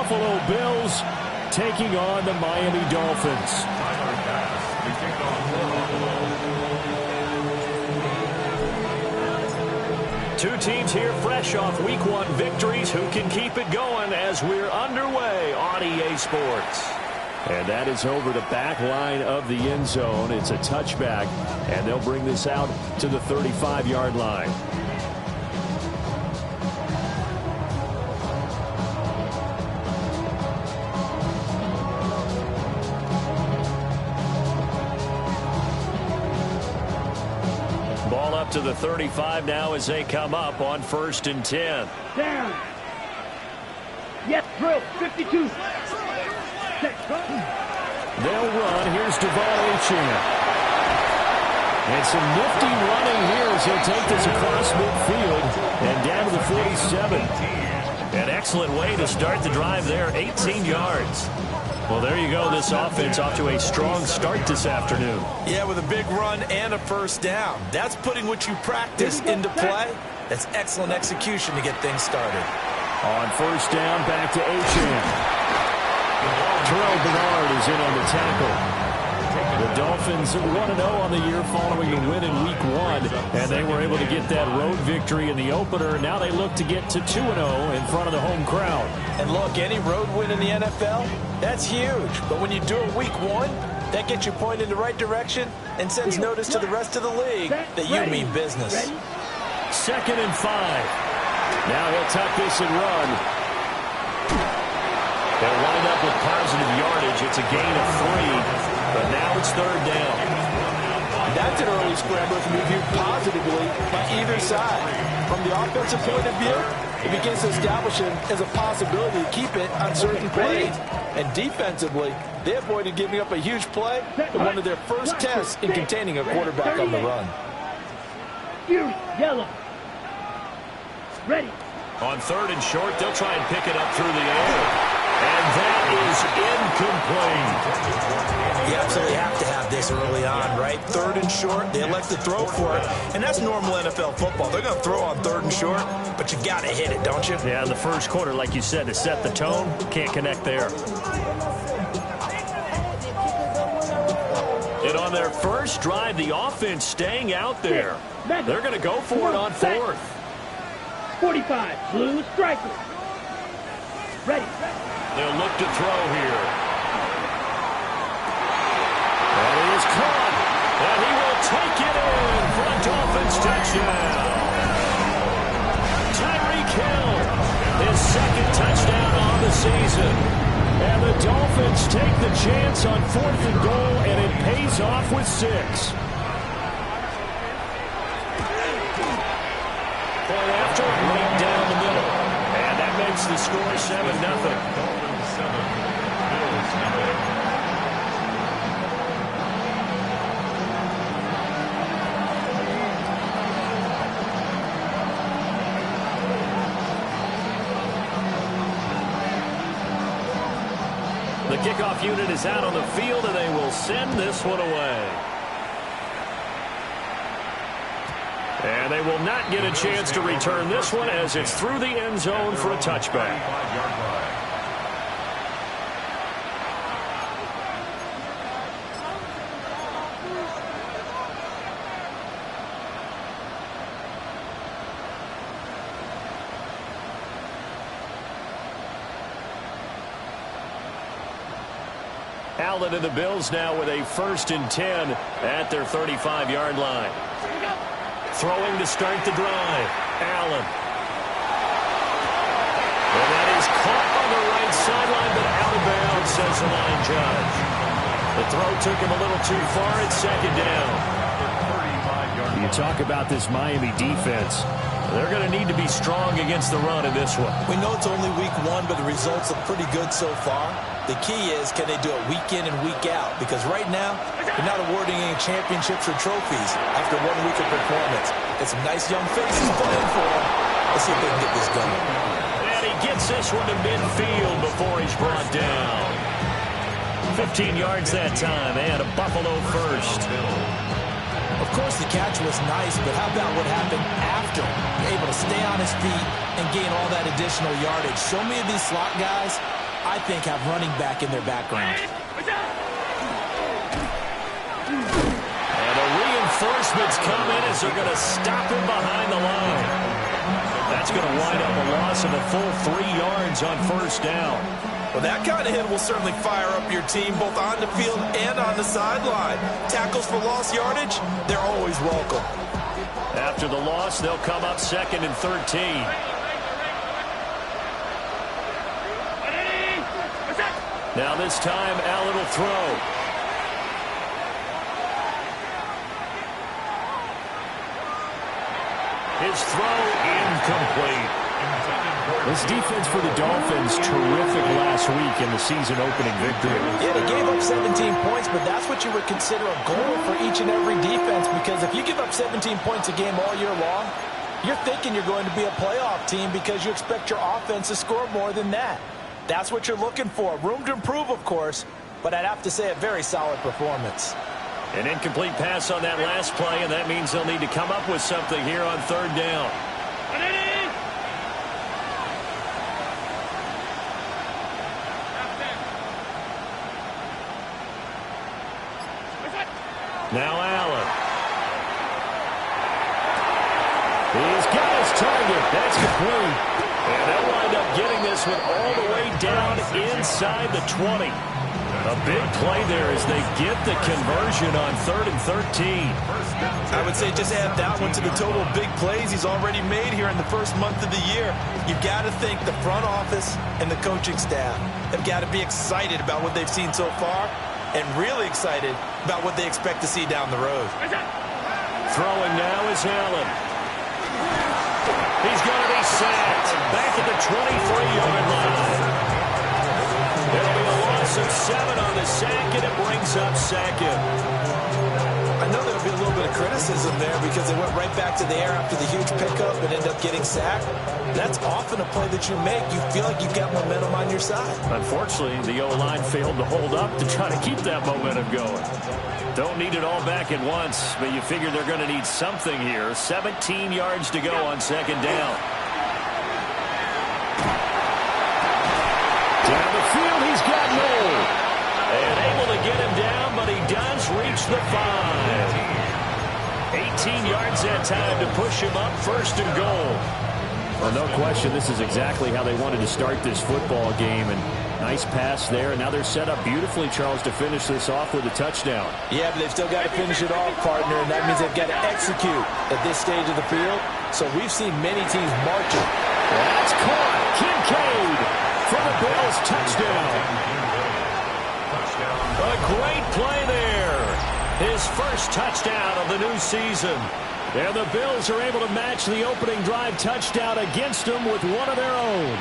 Buffalo Bills taking on the Miami Dolphins. Two teams here fresh off Week 1 victories. Who can keep it going as we're underway on EA Sports? And that is over the back line of the end zone. It's a touchback, and they'll bring this out to the 35-yard line. Ball up to the 35 now as they come up on 1st and 10. Down. Yes, drill. 52. They'll run. Here's Devon Achane. And some nifty running here as he'll take this across midfield and down to the 47. An excellent way to start the drive there, 18 yards. Well, there you go. This offense off to a strong start this afternoon. Yeah, with a big run and a first down. That's putting what you practice into play. That's excellent execution to get things started. On 1st down, back to Achane. Terrell Bernard is in on the tackle. The Dolphins 1-0 on the year following the win in Week 1, and they were able to get that road victory in the opener. Now they look to get to 2-0 in front of the home crowd. And look, any road win in the NFL, that's huge. But when you do it Week 1, that gets you pointed in the right direction and sends notice to the rest of the league that you mean business. 2nd and 5. Now he'll tuck this and run. They'll wind up with positive yardage. It's a gain of 3, but now it's 3rd down. That's an early scrambler to be viewed positively by either side. From the offensive point of view, it begins to establish him as a possibility to keep it on certain plays. And defensively, they avoided giving up a huge play in one of their first tests in containing a quarterback on the run. Yellow. Ready. On 3rd and short, they'll try and pick it up through the air. And that is incomplete. You absolutely have to have this early on, right? 3rd and short, they elect to throw for it. And that's normal NFL football. They're going to throw on 3rd and short, but you got to hit it, don't you? Yeah, in the first quarter, like you said, to set the tone, can't connect there. And on their first drive, the offense staying out there. They're going to go for it on 4th. 45, blue striker. Ready. They'll look to throw here. And it is caught. And he will take it in for a Dolphins touchdown. Tyreek Hill, his 2nd touchdown on the season. And the Dolphins take the chance on 4th and goal, and it pays off with 6. Point after, right down the middle. And that makes the score 7-0. The kickoff unit is out on the field, and they will send this one away. And they will not get a chance to return this one as it's through the end zone for a touchback. Allen and the Bills now with a 1st and 10 at their 35-yard line. Throwing to start the drive. Allen. And that is caught on the right sideline, but out of bounds, says the line judge. The throw took him a little too far. It's 2nd down. You talk about this Miami defense. They're going to need to be strong against the run in this one. We know it's only Week 1, but the results look pretty good so far. The key is, can they do it week in and week out? Because right now, they're not awarding any championships or trophies after 1 week of performance. And some nice young faces playing for them. Let's see if they can get this going. And he gets this one to midfield before he's brought down. 15 yards that time, and a Buffalo first. Of course, the catch was nice, but how about what happened after? Able to stay on his feet and gain all that additional yardage. So many of these slot guys I think, have running back in their background. And the reinforcements come in as they're going to stop him behind the line. That's going to wind up a loss of a full 3 yards on first down. Well, that kind of hit will certainly fire up your team both on the field and on the sideline. Tackles for lost yardage, they're always welcome. After the loss, they'll come up 2nd and 13. Now this time, Allen will throw. His throw incomplete. This defense for the Dolphins, terrific last week in the season-opening victory. Yeah, they gave up 17 points, but that's what you would consider a goal for each and every defense, because if you give up 17 points a game all year long, you're thinking you're going to be a playoff team because you expect your offense to score more than that. That's what you're looking for. Room to improve, of course, but I'd have to say a very solid performance. An incomplete pass on that last play, and that means they'll need to come up with something here on 3rd down. Now Allen. He's got his target. That's complete. And they'll wind up getting this one all the way down inside the 20. A big play there as they get the conversion on 3rd and 13. I would say just add that one to the total of big plays he's already made here in the first month of the year. You've got to think the front office and the coaching staff have got to be excited about what they've seen so far and really excited about what they expect to see down the road. Throwing now is Allen. He's going to be sacked back at the 23-yard line. There'll be a loss of 7 on the sack, and it brings up 2nd. I know there'll be a little bit of criticism there because they went right back to the air after the huge pickup and ended up getting sacked. That's often a play that you make. You feel like you've got momentum on your side. Unfortunately, the O-line failed to hold up to try to keep that momentum going. Don't need it all back at once, but you figure they're going to need something here. 17 yards to go on 2nd down. Down the field, he's got Noel. And able to get him down, but he does reach the 5. 18 yards that time to push him up 1st and goal. Well, no question, this is exactly how they wanted to start this football game. And nice pass there. And now they're set up beautifully, Charles, to finish this off with a touchdown. Yeah, but they've still got to finish it off, partner, and that means they've got to execute at this stage of the field. So we've seen many teams marching. That's caught. Kincaid for the Bills, touchdown. A great play there. His first touchdown of the new season. And the Bills are able to match the opening drive touchdown against them with one of their own.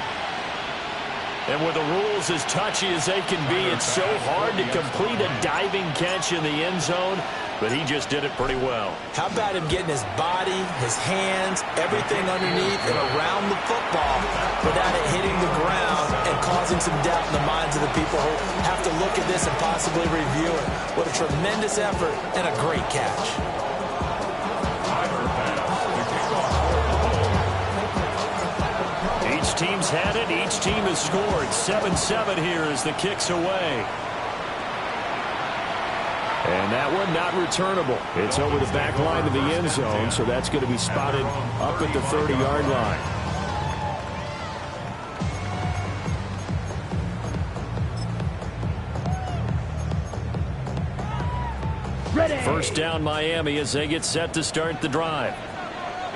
And with the rules as touchy as they can be, it's so hard to complete a diving catch in the end zone, but he just did it pretty well. How about him getting his body, his hands, everything underneath and around the football without it hitting the ground and causing some doubt in the minds of the people who have to look at this and possibly review it. What a tremendous effort and a great catch. Each team's had it. Each team has scored. 7-7 here as the kick's away. And that one not returnable. It's over the back line of the end zone, so that's going to be spotted up at the 30-yard line. Ready. First down Miami as they get set to start the drive.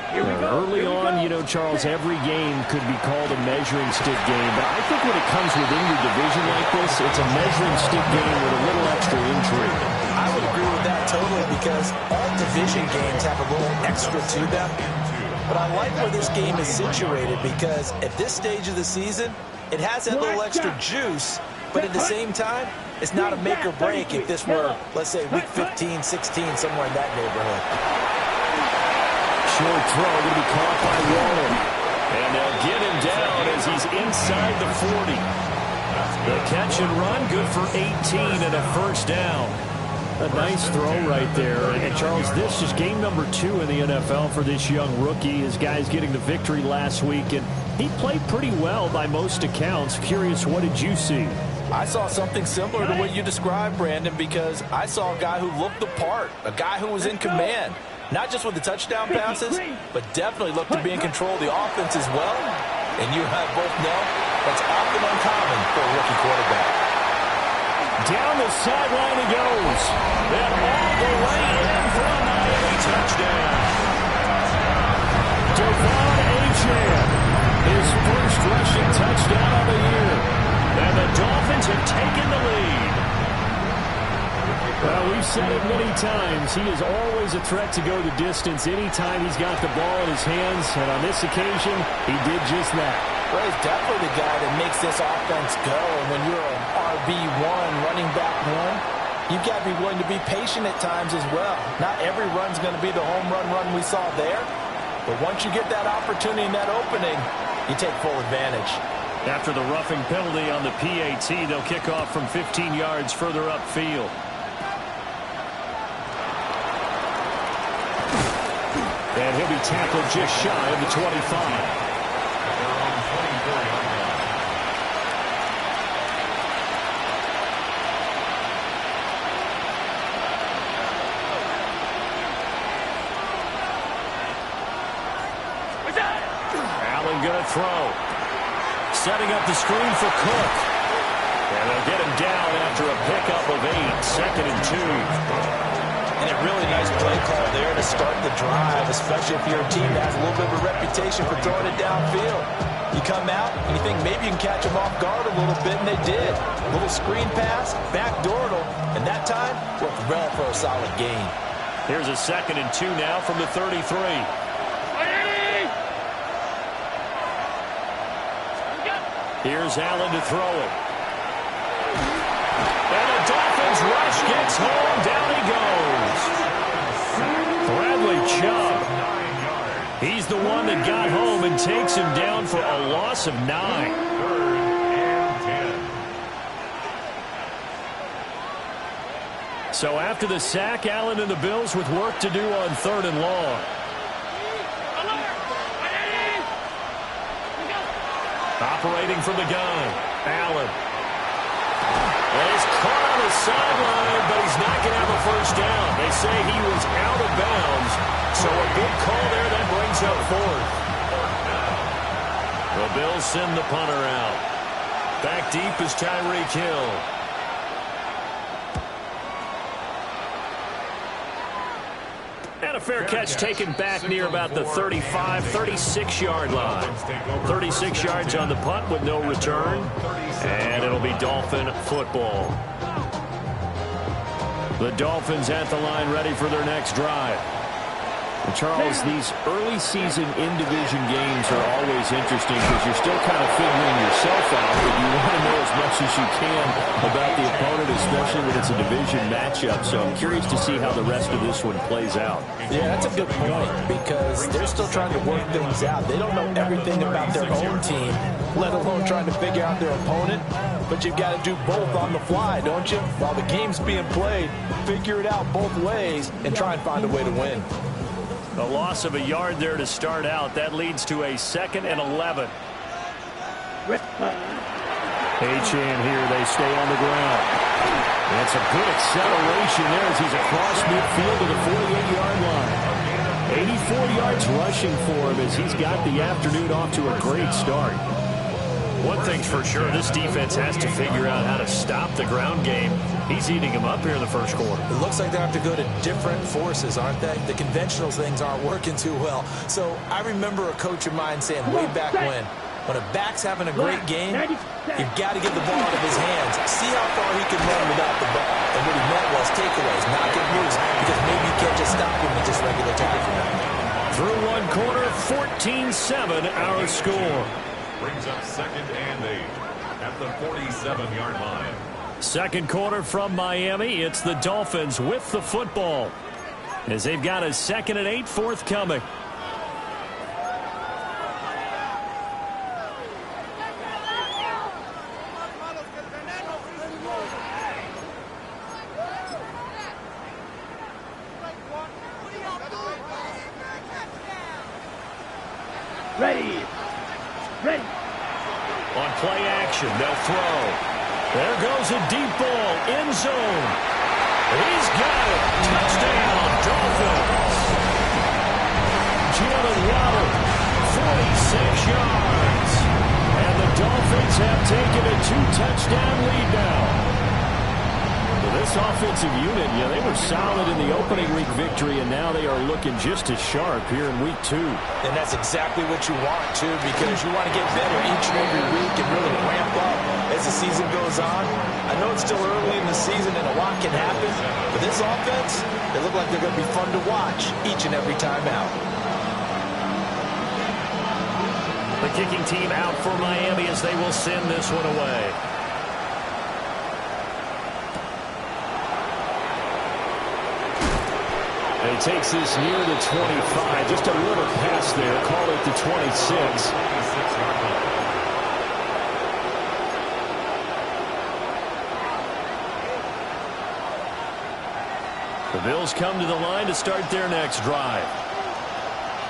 Early on, you know, Charles, every game could be called a measuring stick game, but I think when it comes within your division like this, it's a measuring stick game with a little extra intrigue. I would agree with that totally because all division games have a little extra to them. But I like where this game is situated because at this stage of the season, it has that little extra juice, but at the same time, it's not a make or break if this were, let's say, week 15, 16, somewhere in that neighborhood. Short throw going to be caught by Waller. And they'll get him down as he's inside the 40. The catch and run, good for 18 and a first down. A nice throw right there. And Charles, this is game number 2 in the NFL for this young rookie. His guys getting the victory last week. And He played pretty well by most accounts. Curious, what did you see? I saw something similar to what you described, Brandon, because I saw a guy who looked the part, a guy who was in command, not just with the touchdown passes, but definitely looked to be in control of the offense as well. And you and I both know that's often uncommon for a rookie quarterback. Down the sideline he goes. Then all the way in for a Miami touchdown. Devon Achane, his first rushing touchdown of the year. And the Dolphins have taken the lead. Well, we've said it many times. He is always a threat to go the distance anytime he's got the ball in his hands. And on this occasion, he did just that. Well, he's definitely the guy that makes this offense go. And when you're an RB1, running back one, you've got to be willing to be patient at times as well. Not every run's going to be the home run we saw there. But once you get that opportunity and that opening, you take full advantage. After the roughing penalty on the PAT, they'll kick off from 15 yards further upfield. And he'll be tackled just shy of the 25. Allen going to throw. Setting up the screen for Cook. And they'll get him down after a pickup of 8. 2nd and 2. And a really nice play call there to start the drive, especially if you're a team that has a little bit of a reputation for throwing it downfield. You come out and you think maybe you can catch them off guard a little bit, and they did. A little screen pass, backdoored them, and that time worked well for a solid gain. Here's a 2nd and 2 now from the 33. Here's Allen to throw it. And the Dolphins rush gets home. Down he goes. Bradley Chubb. He's the one that got home and takes him down for a loss of 9. 3rd and 10. So after the sack, Allen and the Bills with work to do on 3rd and long. Operating from the gun, Allen. And he's caught on the sideline, but he's not going to have a first down. They say he was out of bounds, so a good call there that brings up 4th. The Bills send the punter out. Back deep is Tyreek Hill. And a fair catch taken back near about the 35, 36-yard line. 36 yards on the punt with no return. And it'll be Dolphin football. The Dolphins at the line ready for their next drive. And Charles, these early season in-division games are always interesting because you're still kind of figuring yourself out, but you want to know as much as you can about the opponent, especially when it's a division matchup. So I'm curious to see how the rest of this one plays out. Yeah, that's a good point because they're still trying to work things out. They don't know everything about their own team, let alone trying to figure out their opponent. But you've got to do both on the fly, don't you? While the game's being played, figure it out both ways and try and find a way to win. A loss of a yard there to start out. That leads to a 2nd and 11. Achane here. They stay on the ground. That's a good acceleration there as he's across midfield to the 48-yard line. 84 yards rushing for him as he's got the afternoon off to a great start. One thing's for sure, this defense has to figure out how to stop the ground game. He's eating them up here in the first quarter. It looks like they have to go to different forces, aren't they? The conventional things aren't working too well. So I remember a coach of mine saying way back when a back's having a great game, you've got to get the ball out of his hands. See how far he can run without the ball. And what he meant was takeaways, knock it loose, because maybe you can't just stop him with just regular tackling. Through one quarter, 14-7 our score. Brings up 2nd and 8 at the 47-yard line. Second quarter from Miami. It's the Dolphins with the football as they've got a 2nd and 8 forthcoming. Ready. play action. They'll throw. There goes a deep ball. End zone. He's got it. Touchdown, Dolphins. Jalen Waddle, 46 yards. And the Dolphins have taken a 2-touchdown lead now. This offensive unit, they were solid in the opening week victory, and now they are looking just as sharp here in week 2. And that's exactly what you want, too, because you want to get better each and every week and really ramp up as the season goes on. I know it's still early in the season and a lot can happen, but this offense, they look like they're going to be fun to watch each and every time out. The kicking team out for Miami as they will send this one away. He takes this near the 25. Just a little pass there. Call it the 26. The Bills come to the line to start their next drive.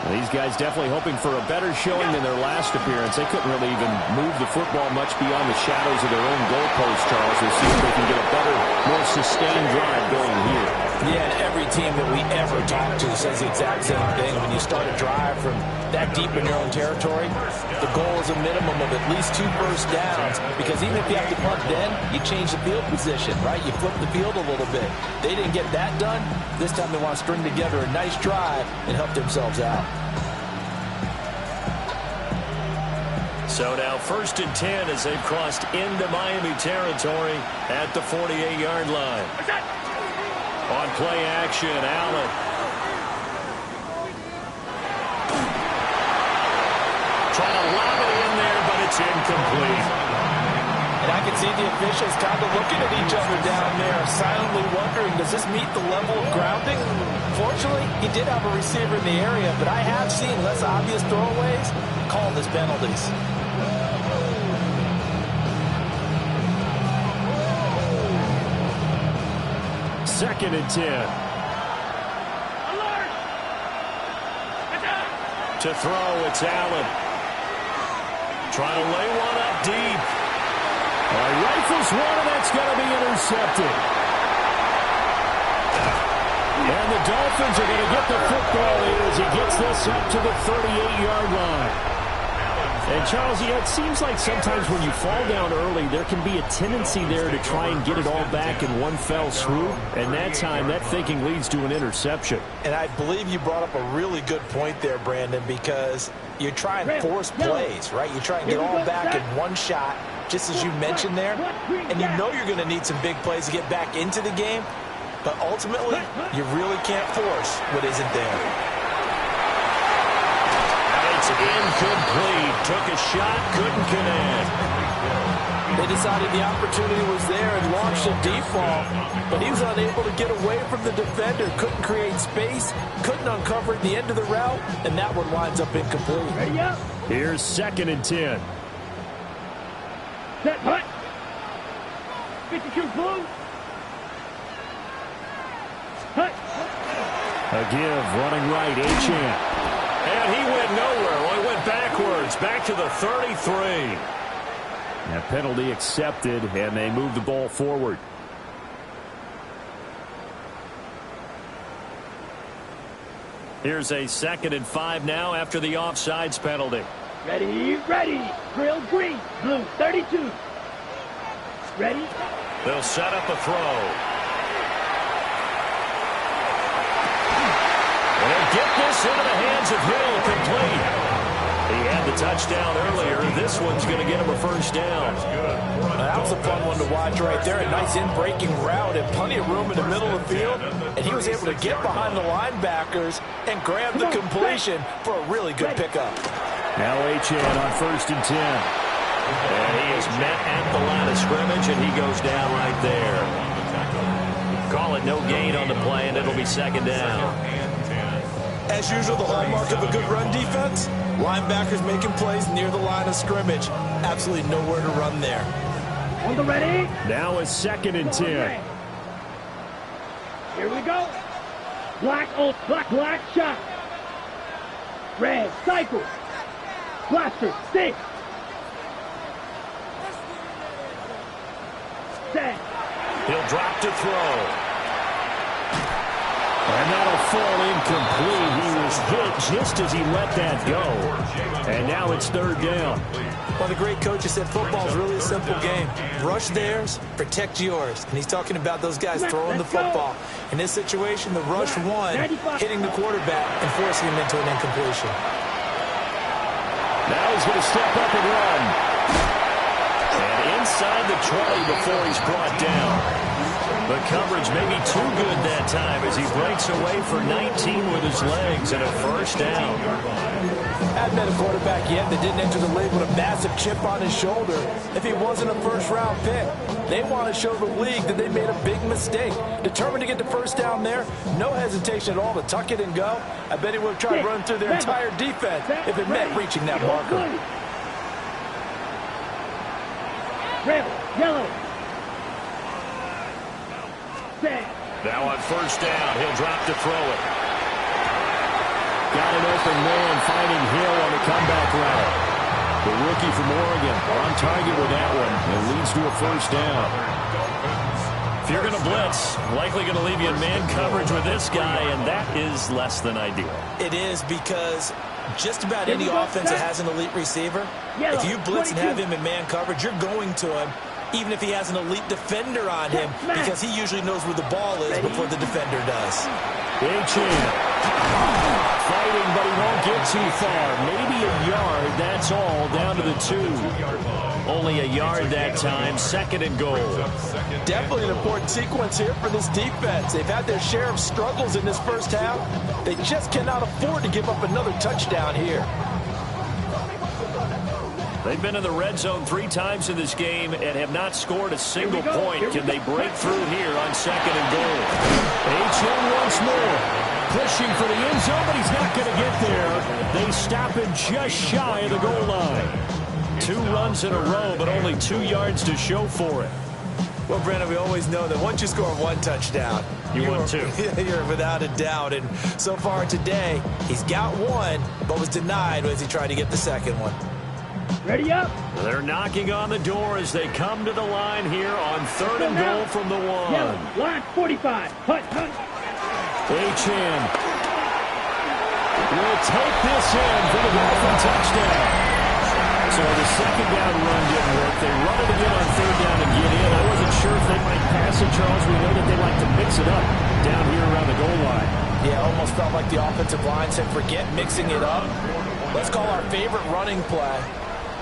These guys definitely hoping for a better showing than their last appearance. They couldn't really even move the football much beyond the shadows of their own goalpost, Charles. We'll see if they can get a better, more sustained drive going here. Yeah, and every team that we ever talk to says the exact same thing. When you start a drive from that deep in your own territory, the goal is a minimum of at least 2 first downs, because even if you have to punt then, you change the field position, right? You flip the field a little bit. They didn't get that done. This time they want to string together a nice drive and help themselves out. So now 1st and 10 as they've crossed into Miami territory at the 48-yard line. On play action, Allen. Trying to lob it in there, but it's incomplete. And I can see the officials kind of looking at each other down there, silently wondering, does this meet the level of grounding? Fortunately, he did have a receiver in the area, but I have seen less obvious throwaways called as penalties. 2nd and 10. To throw, it's Allen. Trying to lay one up deep. Rifles one, and that's going to be intercepted. And the Dolphins are going to get the football here as he gets this up to the 38-yard line. And, Charles, it seems like sometimes when you fall down early, there can be a tendency there to try and get it all back in one fell swoop. And that time, that thinking leads to an interception. And I believe you brought up a really good point there, Brandon, because you try and force plays, right? You try and get all back in one shot, just as you mentioned there. And you know you're going to need some big plays to get back into the game. But ultimately, you really can't force what isn't there. Incomplete. Took a shot, couldn't connect. They decided the opportunity was there and launched a deep ball, but he was unable to get away from the defender, couldn't create space, couldn't uncover at the end of the route, and that one winds up incomplete. Ready up. Here's 2nd and 10. Set, hut. 52 blue. Hut. A give, running right, Achane. And he went nowhere. Well, he went backwards, back to the 33. That penalty accepted, and they move the ball forward. Here's a 2nd and 5 now after the offsides penalty. Ready, ready. Drill green, blue, 32. Ready. They'll set up a throw. They'll get this into the hands of Hill, complete. He had the touchdown earlier. This one's going to get him a first down. That was a fun one to watch right there. A nice in-breaking route and plenty of room in the middle of the field. And he was able to get behind the linebackers and grab the completion for a really good pickup. Now Achane on 1st and 10. And he is met at the line of scrimmage, and he goes down right there. Call it no gain on the play, and it'll be 2nd down. As usual, the hallmark of a good run defense, linebackers making plays near the line of scrimmage. Absolutely nowhere to run there. On the ready. Now a 2nd and 10. Here we go. Black, black shot. Red, cycle. Blaster, 6. He'll drop to throw. And that'll fall incomplete. He was hit just as he let that go. And now it's third down. Well, the great coaches said football is really a simple game. Rush theirs, protect yours. And he's talking about those guys throwing the football. In this situation, the rush won, hitting the quarterback and forcing him into an incompletion. Now he's going to step up and run. And inside the 20 before he's brought down. The coverage may be too good that time as he breaks away for 19 with his legs and a first down. Hadn't been a quarterback yet that didn't enter the league with a massive chip on his shoulder. If he wasn't a first-round pick, they want to show the league that they made a big mistake. Determined to get the first down there, no hesitation at all to tuck it and go. I bet he would have tried to run through their entire defense if it meant reaching that marker. Red, yellow. Now on first down, he'll drop to throw it. Got an open man finding Hill on the comeback route. The rookie from Oregon on target with that one. It leads to a first down. If you're going to blitz, likely going to leave you in man coverage with this guy, and that is less than ideal. It is because just about any offense that has an elite receiver, if you blitz and have him in man coverage, you're going to him. Even if he has an elite defender on him, because he usually knows where the ball is before the defender does. H.M. fighting, but he won't get too far. Maybe a yard, that's all, down to the 2. Only a yard that time, second and goal. Definitely an important sequence here for this defense. They've had their share of struggles in this first half. They just cannot afford to give up another touchdown here. They've been in the red zone 3 times in this game and have not scored a single point. Can they break through here on second and goal? H.M. once more. Pushing for the end zone, but he's not going to get there. They stop him just shy of the goal line. 2 runs in a row, but only 2 yards to show for it. Well, Brandon, we always know that once you score 1 touchdown, you won 2. You're without a doubt. And so far today, he's got 1, but was denied as he tried to get the second one. Ready up. They're knocking on the door as they come to the line here on third and goal from the 1. Yellow, line 45. Hut, hut. H.M. will take this in for the Dolphin touchdown. So the second down run didn't work. They run it again on third down and get in. I wasn't sure if they might pass it, Charles. We know that they like to mix it up down here around the goal line. Yeah, almost felt like the offensive line said, forget mixing it up. Let's call our favorite running play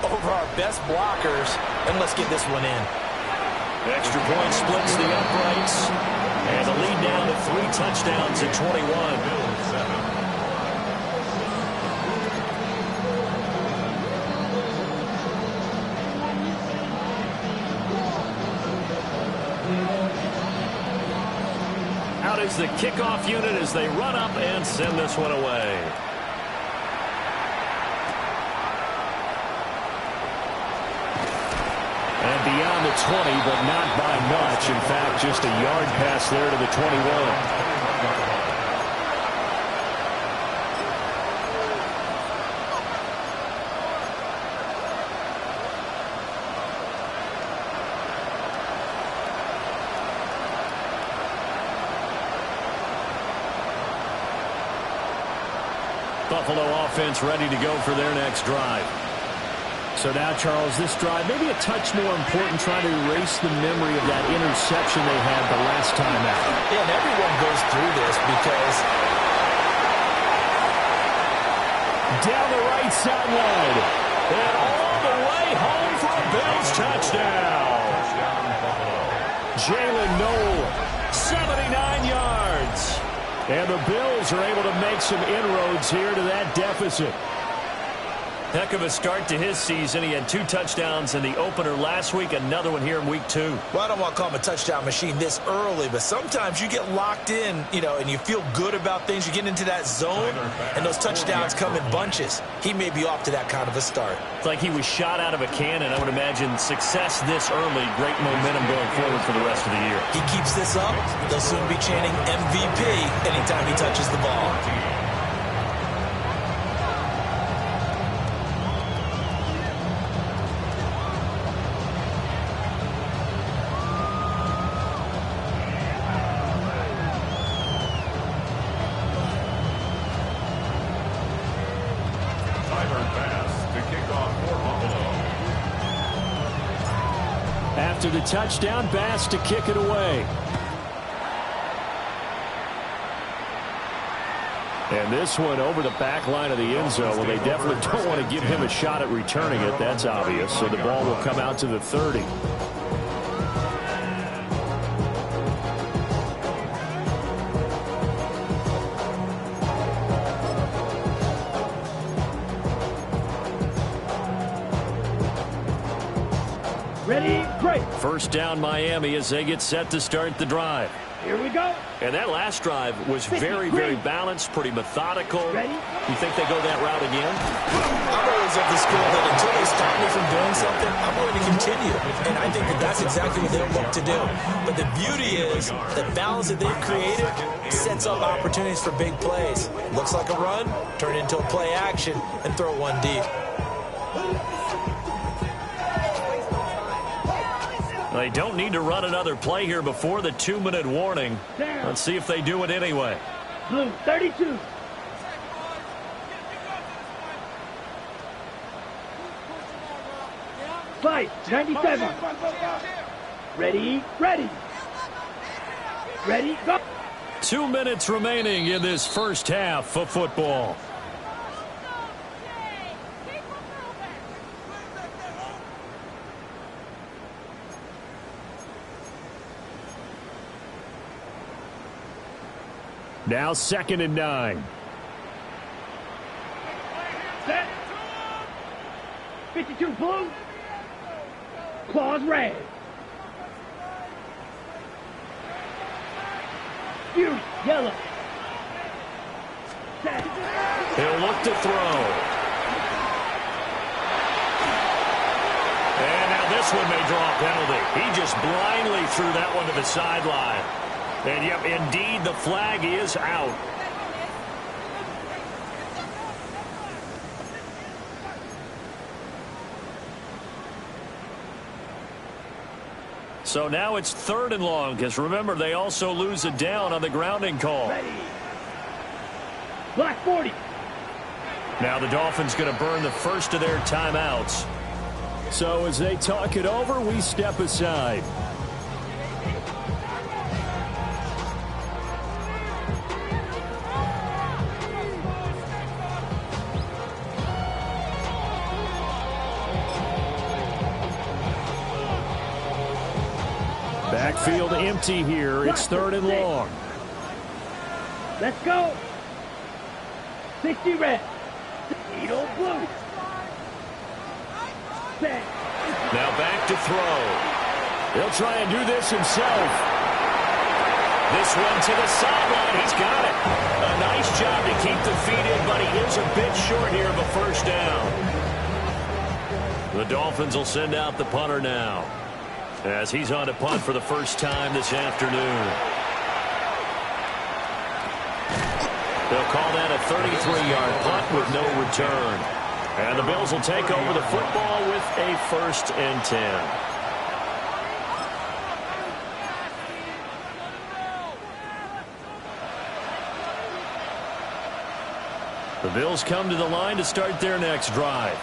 over our best blockers, and let's get this one in. Extra point splits the uprights, and the lead down to 3 touchdowns at 21. Out is the kickoff unit as they run up and send this one away. And beyond the 20, but not by much. In fact, just a yard pass there to the 21. Buffalo offense ready to go for their next drive. So now, Charles, this drive maybe a touch more important, trying to erase the memory of that interception they had the last time out. Yeah, and everyone goes through this because down the right sideline. And all the way home for a Bills touchdown. Jalen Noel, 79 yards. And the Bills are able to make some inroads here to that deficit. Heck of a start to his season. He had 2 touchdowns in the opener last week, another one here in week 2. Well, I don't want to call him a touchdown machine this early, but sometimes you get locked in, and you feel good about things. You get into that zone, and those touchdowns come in bunches. He may be off to that kind of a start. It's like he was shot out of a cannon. I would imagine success this early, great momentum going forward for the rest of the year. He keeps this up, they'll soon be chanting MVP anytime he touches the ball. after the touchdown. Bass to kick it away. And this one over the back line of the end zone. Well, they definitely don't want to give him a shot at returning it. That's obvious. So the ball will come out to the 30. Ready, great. First down Miami as they get set to start the drive. Here we go. And that last drive was very, very balanced, pretty methodical. Ready? You think they go that route again? I'm always of the school that until they stop me from doing something, I'm going to continue. And I think that that's exactly what they'll look to do. But the beauty is the balance that they've created sets up opportunities for big plays. Looks like a run, turn it into a play action, and throw one deep. They don't need to run another play here before the 2-minute warning. Let's see if they do it anyway. Blue, 32. Fight, 97. Ready, ready. Ready, go. 2 minutes remaining in this first half of football. Now 2nd and 9. Set. 52 blue. Claws red. Fuse yellow. Set. He'll look to throw. And now this one may draw a penalty. He just blindly threw that one to the sideline. And, yep, indeed, the flag is out. So now it's 3rd and long, because remember, they also lose a down on the grounding call. Ready. Black 40. Now the Dolphins going to burn the first of their timeouts. So as they talk it over, we step aside. Backfield empty here. It's 3rd and long. Let's go. 60 red. Needle blue. Set. Now back to throw. He'll try and do this himself. This one to the sideline. He's got it. A nice job to keep the feet in, but he is a bit short here of a first down. The Dolphins will send out the punter now, as he's on to punt for the first time this afternoon. They'll call that a 33-yard punt with no return. And the Bills will take over the football with a 1st and 10. The Bills come to the line to start their next drive.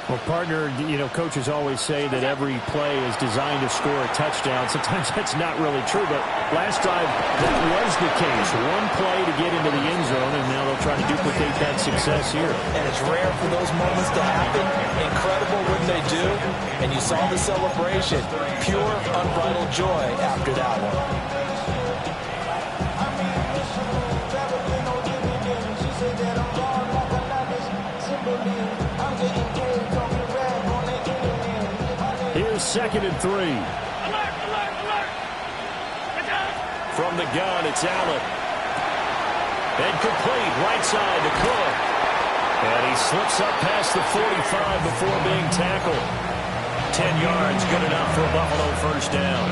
Well, partner, you know, coaches always say that every play is designed to score a touchdown. Sometimes that's not really true, but last drive, that was the case. One play to get into the end zone, and now they'll try to duplicate that success here. And it's rare for those moments to happen. Incredible when they do. And you saw the celebration. Pure, unbridled joy after that one. Here's 2nd and 3. Alert, alert, alert. From the gun, it's Allen. And complete, right side to Cook. And he slips up past the 45 before being tackled. 10 yards, good enough for a Buffalo first down.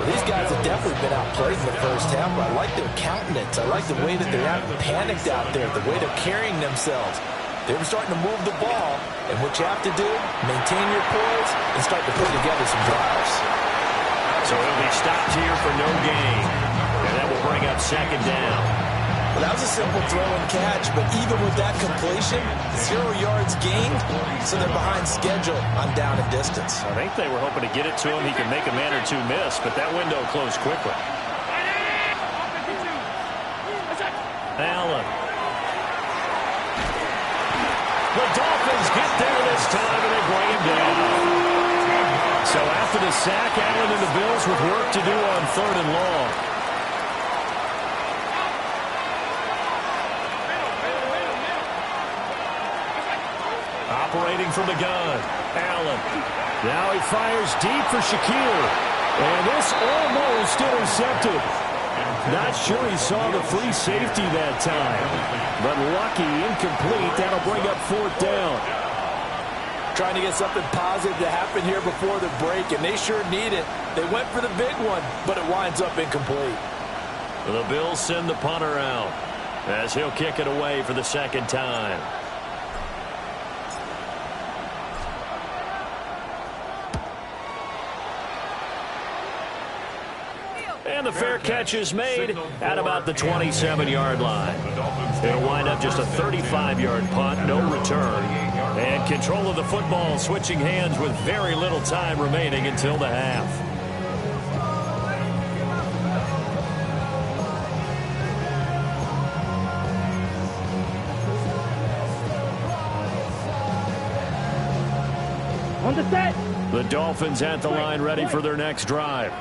Well, these guys have definitely been outplayed in the first half, but I like their countenance. I like the way that they haven't panicked out there, the way they're carrying themselves. They're starting to move the ball, and what you have to do, maintain your poise and start to put together some drives. So he'll be stopped here for no gain. And that will bring up 2nd down. Well, that was a simple throw and catch, but even with that completion, 0 yards gained, so they're behind schedule on down and distance. I think they were hoping to get it to him. He could make a man or two miss, but that window closed quickly. Allen. The Dolphins get there this time, and they bring him down. So after the sack, Allen and the Bills with work to do on 3rd and long. Operating from the gun, Allen. Now he fires deep for Shakir. And this almost intercepted. Not sure he saw the free safety that time. But lucky, incomplete. That'll bring up 4th down. Trying to get something positive to happen here before the break, and they sure need it. They went for the big one, but it winds up incomplete. The Bills send the punter out as he'll kick it away for the 2nd time. And the fair catch is made at about the 27-yard line. It'll wind up just a 35-yard punt, no return. And control of the football switching hands with very little time remaining until the half. On the set. The Dolphins at the line ready for their next drive.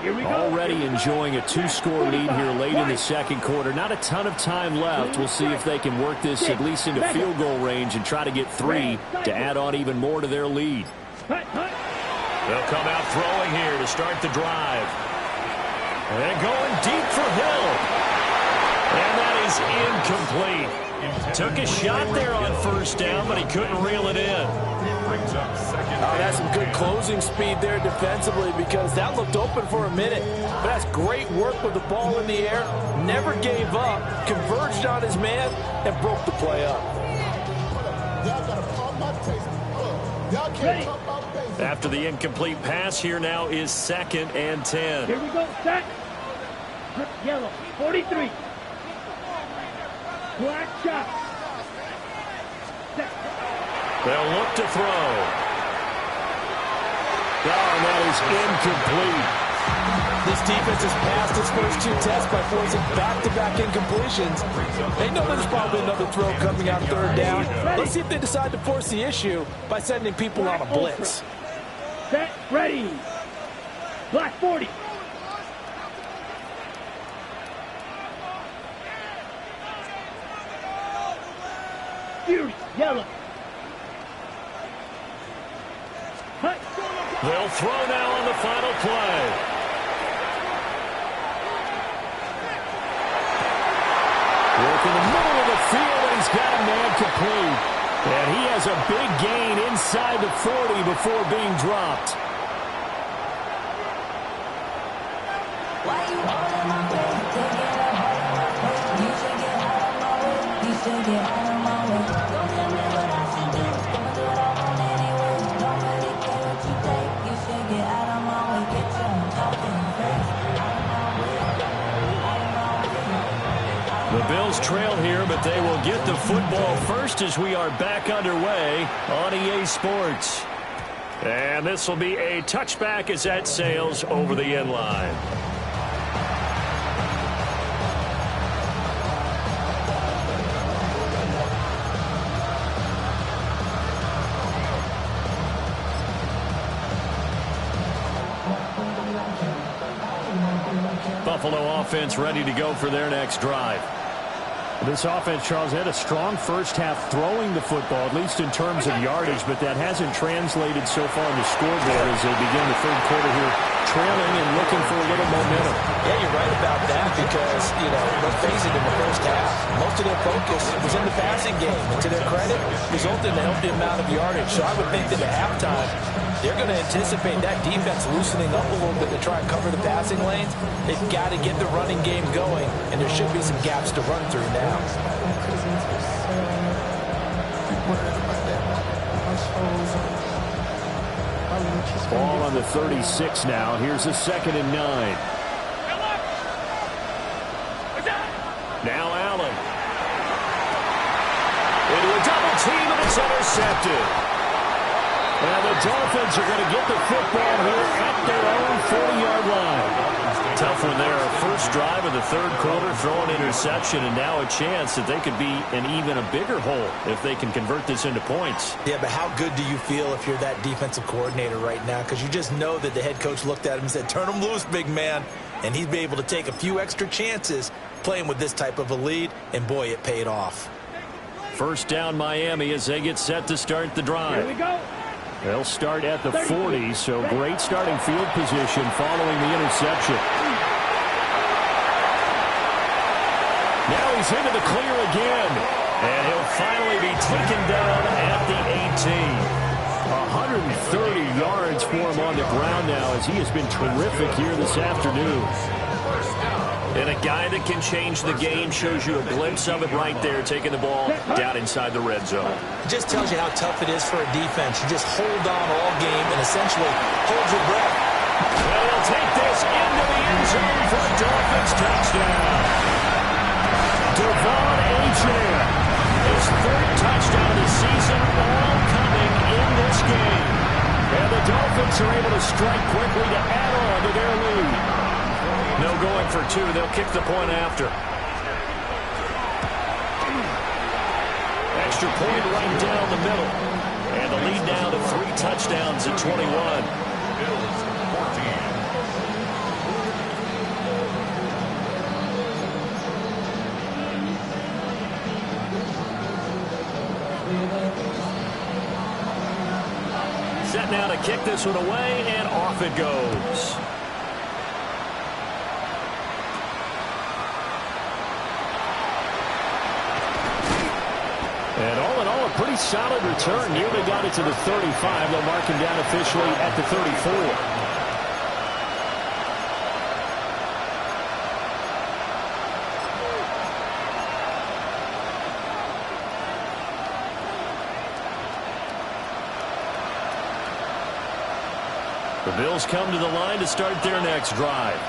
Already enjoying a 2-score lead here late in the 2nd quarter. Not a ton of time left. We'll see if they can work this at least into field goal range and try to get 3 to add on even more to their lead. They'll come out throwing here to start the drive. And going deep for Hill. And that is incomplete. Took a shot there on 1st down, but he couldn't reel it in. That's some good closing speed there defensively, because that looked open for a minute. But that's great work with the ball in the air. Never gave up, converged on his man, and broke the play up. After the incomplete pass, here now is 2nd and 10. Here we go, set. Yellow, 43. Black shot. Set. They'll look to throw. Oh, and that is incomplete. This defense has passed its first 2 tests by forcing back-to-back incompletions. They know there's probably another throw coming out 3rd down. Let's see if they decide to force the issue by sending people on a blitz. Set, ready. Black 40. Fury, yellow. They'll throw now on the final play. Work in the middle of the field, and he's got a man complete. And he has a big gain inside the 40 before being dropped. Why you all in my face? Take it up. You should get out of my way. You should get out of my way. Don't tell me what I should do. I'ma do what I want anyway. Don't really care what you think. You should get out of my way. Get your fucking face out of my way. Out of my way. The Bills trail here, but they will get the football first as we are back underway on EA Sports. And this will be a touchback as that sails over the end line. Buffalo offense ready to go for their next drive. This offense, Charles, had a strong first half throwing the football, at least in terms of yardage, but that hasn't translated so far on the scoreboard as they begin the 3rd quarter here, trailing and looking for a little momentum. Yeah, you're right about that because, let's face it, in the first half, most of their focus was in the passing game. And to their credit, resulted in a healthy amount of yardage. So I would think that at halftime, they're going to anticipate that defense loosening up a little bit to try and cover the passing lanes. They've got to get the running game going, and there should be some gaps to run through now. Ball on the 36 now. Here's a 2nd and 9. Now intercepted. And the Dolphins are going to get the football here at their own 40-yard line. Tough one there. First drive of the third quarter, throw an interception, and now a chance that they could be in even a bigger hole if they can convert this into points. Yeah, but how good do you feel if you're that defensive coordinator right now? Because you just know that the head coach looked at him and said, turn him loose, big man. And he'd be able to take a few extra chances playing with this type of a lead, and boy, it paid off. First down Miami as they get set to start the drive. Here we go. They'll start at the 40, so great starting field position following the interception. Now he's into the clear again, and he'll finally be taken down at the 18. 130 yards for him on the ground now as he has been terrific here this afternoon. And a guy that can change the game shows you a glimpse of it right there, taking the ball down inside the red zone. It just tells you how tough it is for a defense. You just hold on all game and essentially hold your breath. And he'll take this into the end zone for a Dolphins touchdown. Devon Achane, his third touchdown of the season, all coming in this game. And the Dolphins are able to strike quickly to add on to their lead. No going for two. They'll kick the point after. Extra point right down the middle. And the lead now to 3 touchdowns at 21. Bills 14. Set now to kick this one away, and off it goes. And all in all, a pretty solid return. Nearly got it to the 35. They'll mark him down officially at the 34. The Bills come to the line to start their next drive.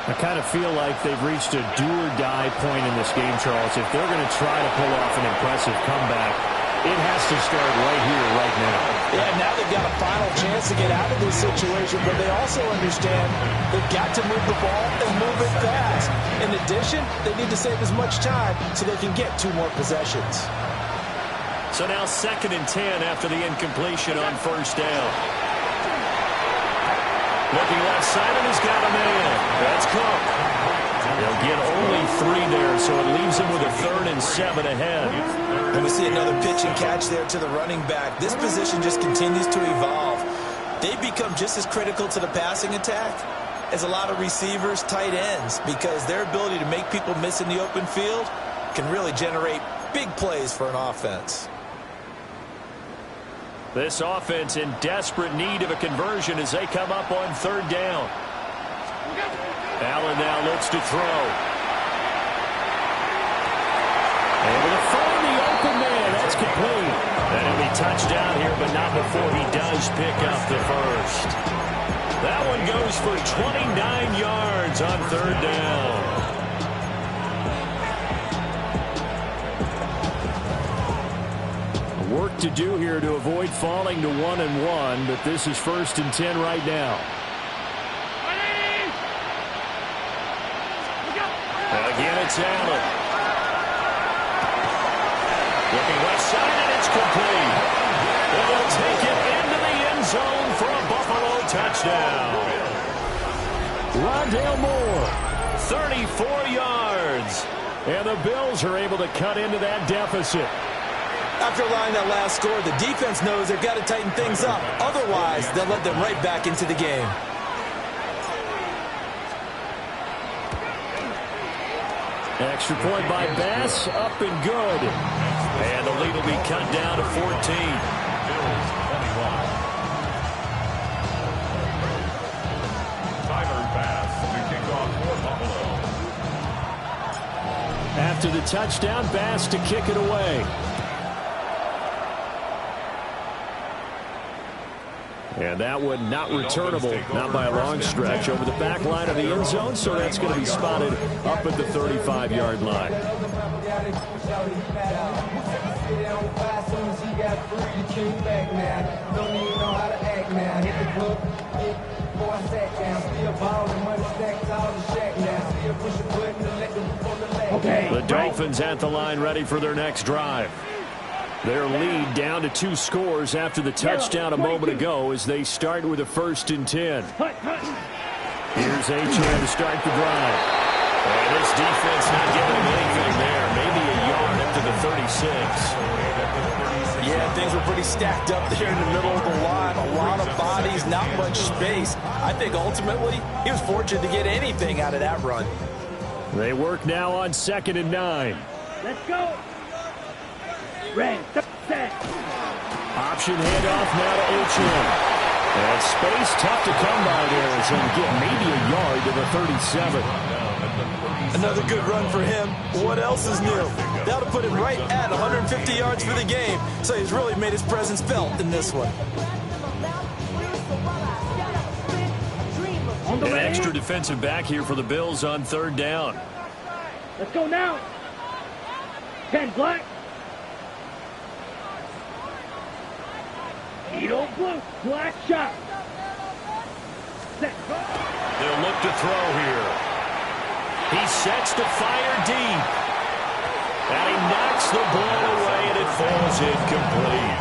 I kind of feel like they've reached a do-or-die point in this game, Charles. If they're going to try to pull off an impressive comeback, it has to start right here, right now. Yeah, now they've got a final chance to get out of this situation, but they also understand they've got to move the ball and move it fast. In addition, they need to save as much time so they can get 2 more possessions. So now 2nd and 10 after the incompletion on first down. Looking left side, and he's got a man. That's Cook. They'll get only 3 there, so it leaves him with a 3rd and 7 ahead. And we see another pitch and catch there to the running back. This position just continues to evolve. They become just as critical to the passing attack as a lot of receivers, tight ends, because their ability to make people miss in the open field can really generate big plays for an offense. This offense in desperate need of a conversion as they come up on 3rd down. Allen now looks to throw. Able to find the open man. That's complete. And he'll be touchdown here, but not before he does pick up the first. That one goes for 29 yards on 3rd down. Work to do here to avoid falling to 1-1, but this is 1st and 10 right now. Again, it's Allen. Looking left side, and it's complete. And they'll take it into the end zone for a Buffalo touchdown. Rondale Moore, 34 yards. And the Bills are able to cut into that deficit. After allowing that last score, the defense knows they've got to tighten things up. Otherwise, they'll let them right back into the game. Extra point by Bass, up and good. And the lead will be cut down to 14. Bills 21. Tyler Bass to kick off for Buffalo. After the touchdown, Bass to kick it away. And that one not returnable, not by a long stretch, over the back line of the end zone, so that's going to be spotted up at the 35-yard line. got free, you came back now. Don't even know how to act now. Hit the club, before I sat down. Still balling, money stacks all the shack now. Still push a button to let them on the leg. Okay. The Dolphins at the line ready for their next drive. Their lead down to 2 scores after the touchdown a moment ago as they start with a 1st and 10. Here's Achane to start the drive. And this defense not giving him anything there. Maybe a yard up to the 36. Yeah, things were pretty stacked up there in the middle of the line. A lot of bodies, not much space. I think ultimately he was fortunate to get anything out of that run. They work now on 2nd and 9. Let's go. Red, set. Option handoff now to Achane. And space tough to come by there as he'll get maybe a yard to the 37. Another good run for him. What else is new? That'll put him right at 150 yards for the game. So he's really made his presence felt in this one. An extra defensive back here for the Bills on 3rd down. Let's go now. 10 black. Edo blue. Black shot. Set. They'll look to throw here. He sets to fire deep. And he knocks the ball away, and it falls incomplete.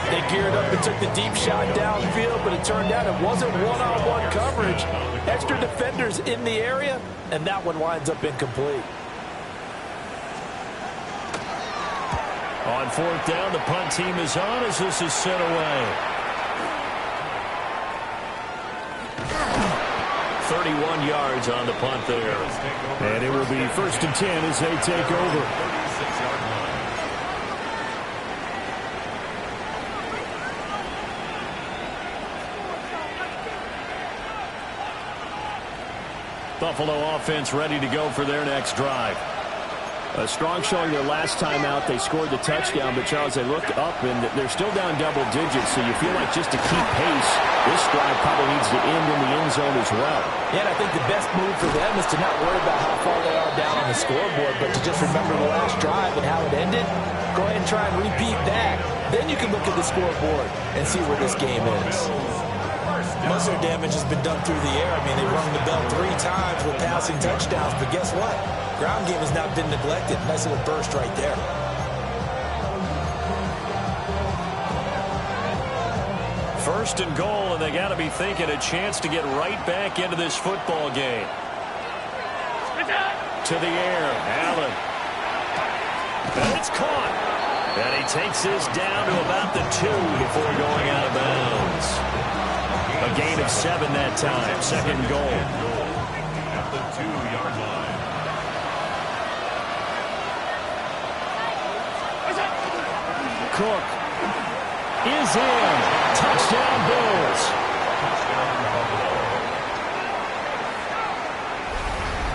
They geared up and took the deep shot downfield, but it turned out it wasn't one-on-one coverage. Extra defenders in the area, and that one winds up incomplete. On 4th down, the punt team is on as this is sent away. 31 yards on the punt there. And it will be 1st and 10 as they take over. Buffalo offense ready to go for their next drive. A strong showing their last time out. They scored the touchdown, but Charles, they looked up and they're still down double digits, so you feel like just to keep pace, this drive probably needs to end in the end zone as well. Yeah, and I think the best move for them is to not worry about how far they are down on the scoreboard, but to just remember the last drive and how it ended. Go ahead and try and repeat that. Then you can look at the scoreboard and see where this game is. Most of their damage has been done through the air. I mean, they've rung the bell 3 times with passing touchdowns, but guess what? Ground game has not been neglected. Nice little burst right there. First and goal, and they got to be thinking a chance to get right back into this football game. To the air, Allen. And it's caught. And he takes this down to about the 2 before going out of bounds. A gain of 7 that time. 2nd goal. At the 2-yard line. Cook is in. Touchdown Bills.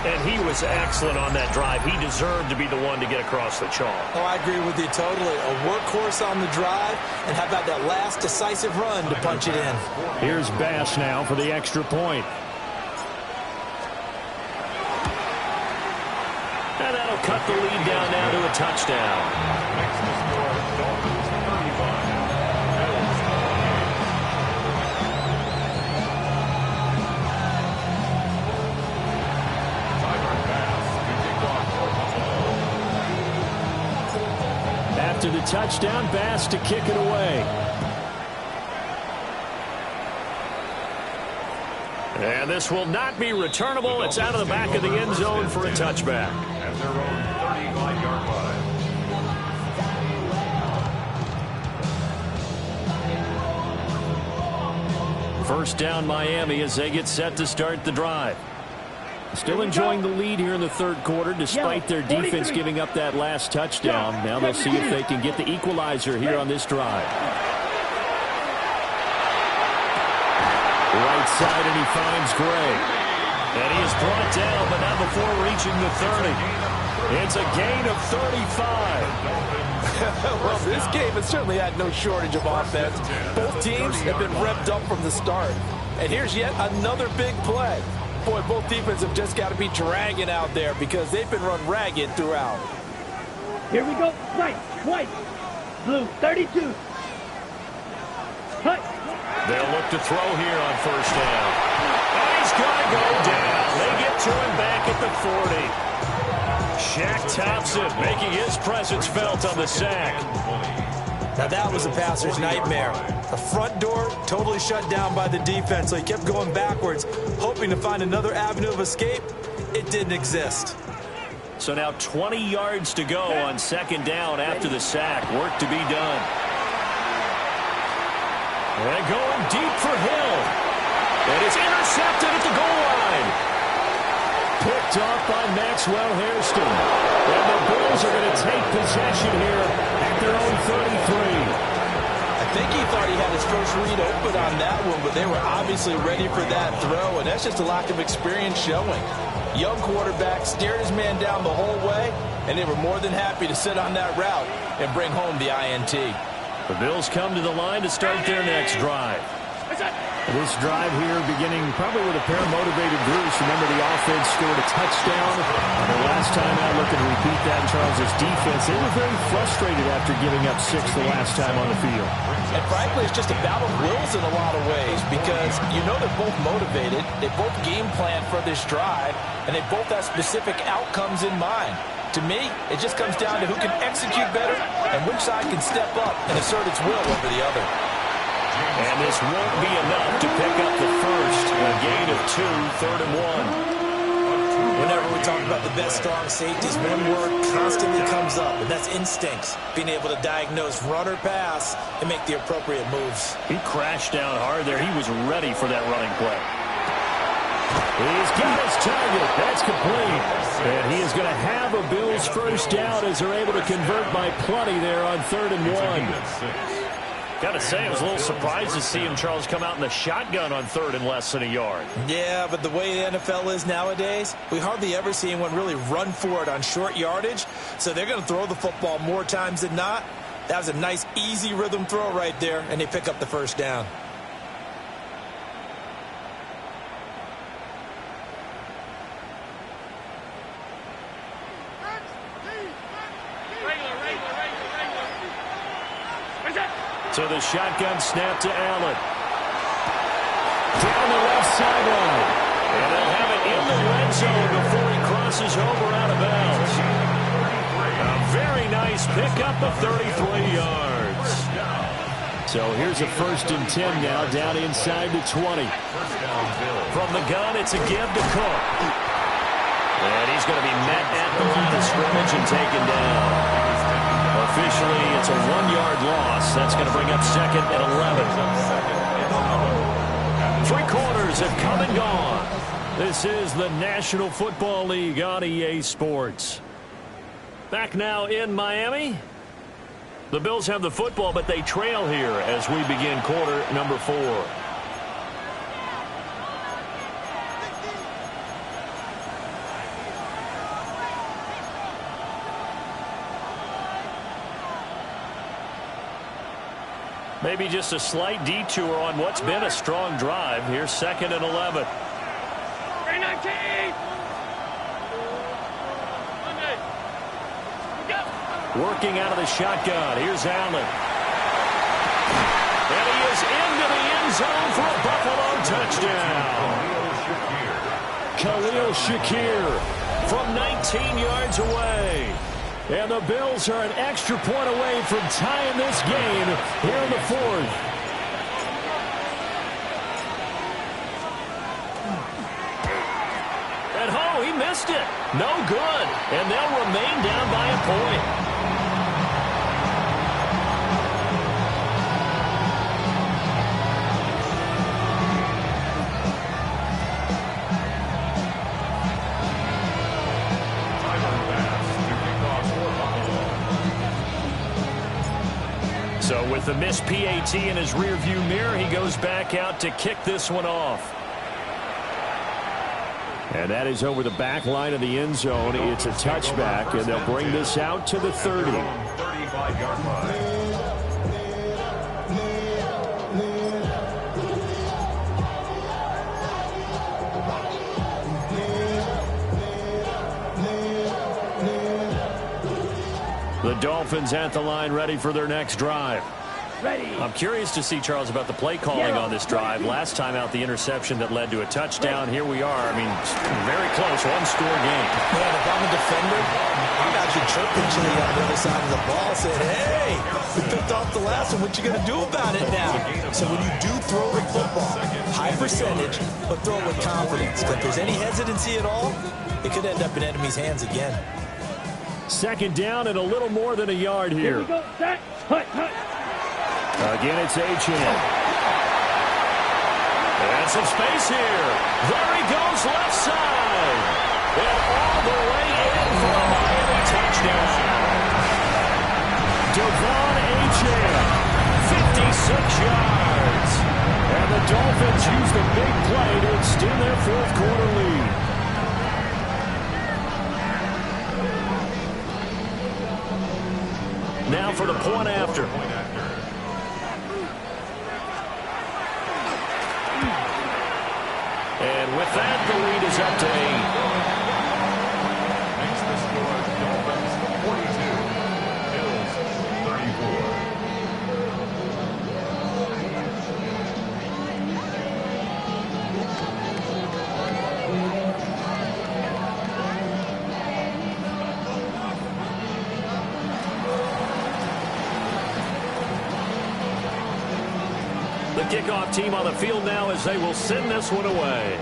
And he was excellent on that drive. He deserved to be the one to get across the chalk. Oh, I agree with you totally. A workhorse on the drive, and how about that last decisive run to punch it in? Here's Bass now for the extra point. And that'll cut the lead down now to a touchdown. Makes the score Dolphins 35. After the touchdown, Bass to kick it away. And this will not be returnable. It's out of the back of the end zone for a touchback. At their own 35-yard line. First down Miami as they get set to start the drive. Still enjoying the lead here in the 3rd quarter despite their defense giving up that last touchdown. Now they'll see if they can get the equalizer here on this drive. Right side, and he finds Gray. And he is brought down, but not before reaching the 30. It's a gain of 35. Well, this game has certainly had no shortage of offense. Both teams have been revved up from the start. And here's yet another big play. Boy, both defenses have just got to be dragging out there because they've been run ragged throughout. Here we go. Right. White. Blue, 32. Hut. They'll look to throw here on first down. And he's going to go down. They get to him back at the 40. Shaq Thompson making his presence felt on the sack. Now that was a passer's nightmare. The front door totally shut down by the defense, so he kept going backwards, hoping to find another avenue of escape. It didn't exist. So now 20 yards to go on second down after the sack. Work to be done. And going deep for Hill. And it's intercepted at the goal line. Picked off by Maxwell Hairston. And the Bills are going to take possession here at their own 33. I think he thought he had his first read open on that one, but they were obviously ready for that throw, and that's just a lack of experience showing. Young quarterback steered his man down the whole way, and they were more than happy to sit on that route and bring home the INT. The Bills come to the line to start their next drive. This drive here beginning probably with a pair of motivated groups. Remember, the offense scored a touchdown. The last time out, looking to repeat that in Charles' defense. They were very frustrated after giving up 6 the last time on the field. And frankly, it's just a battle of wills in a lot of ways because you know they're both motivated. They both game plan for this drive, and they both have specific outcomes in mind. To me, it just comes down to who can execute better and which side can step up and assert its will over the other. And this won't be enough to pick up the first. A gain of 2, 3rd and 1. Whenever we talk about the best strong safeties, one word constantly comes up, and that's instincts. Being able to diagnose run or pass and make the appropriate moves. He crashed down hard there. He was ready for that running play. He's got his target. That's complete. And he is going to have a Bills first down as they're able to convert by plenty there on 3rd and 1. Got to say, I was a little surprised to see him, Charles, come out in the shotgun on 3rd and less than a yard. Yeah, but the way the NFL is nowadays, we hardly ever see anyone really run for it on short yardage. So they're going to throw the football more times than not. That was a nice, easy rhythm throw right there, and they pick up the first down. So the shotgun snap to Allen. Down the left sideline. And they'll have it in the red zone before he crosses over out of bounds. A very nice pickup of 33 yards. So here's a 1st and 10 now, down inside the 20. From the gun, it's a give to Cook. And he's going to be met at the line of scrimmage and taken down. Officially, it's a 1-yard loss. That's going to bring up 2nd and 11. 3 quarters have come and gone. This is the National Football League on EA Sports. Back now in Miami. The Bills have the football, but they trail here as we begin quarter number 4. Maybe just a slight detour on what's been a strong drive. Here's 2nd and 11. Working out of the shotgun. Here's Allen. And he is into the end zone for a Buffalo touchdown. Khalil Shakir from 19 yards away. And the Bills are an extra point away from tying this game here in the 4th. And he missed it. No good. And they'll remain down by a point. So with the missed PAT in his rearview mirror, he goes back out to kick this one off. And that is over the back line of the end zone. It's a touchback, and they'll bring this out to the 30. 35-yard line. The The Dolphins at the line, ready for their next drive. I'm curious to see, Charles, about the play calling on this drive. Last time out, the interception that led to a touchdown. Here we are. I mean, very close, one-score game. Man, if I'm a defender, I'm actually chirping Chili on the other side of the ball, saying, hey, we picked off the last one. What you going to do about it now? So when you do throw the football, high percentage, but throw it with confidence. If there's any hesitancy at all, it could end up in enemy's hands again. Second down and a little more than a yard here. Here we go. Set. Hut, hut. Again, it's Achane. And some space here. There he goes, left side. And all the way in for a Miami touchdown. Devon Achane, 56 yards. And the Dolphins use the big play to extend their fourth quarter lead. Now for the point after. And with that, the lead is up to 8. Makes the score Dolphins 42, Bills 34. The kickoff team on the field now as they will send this one away.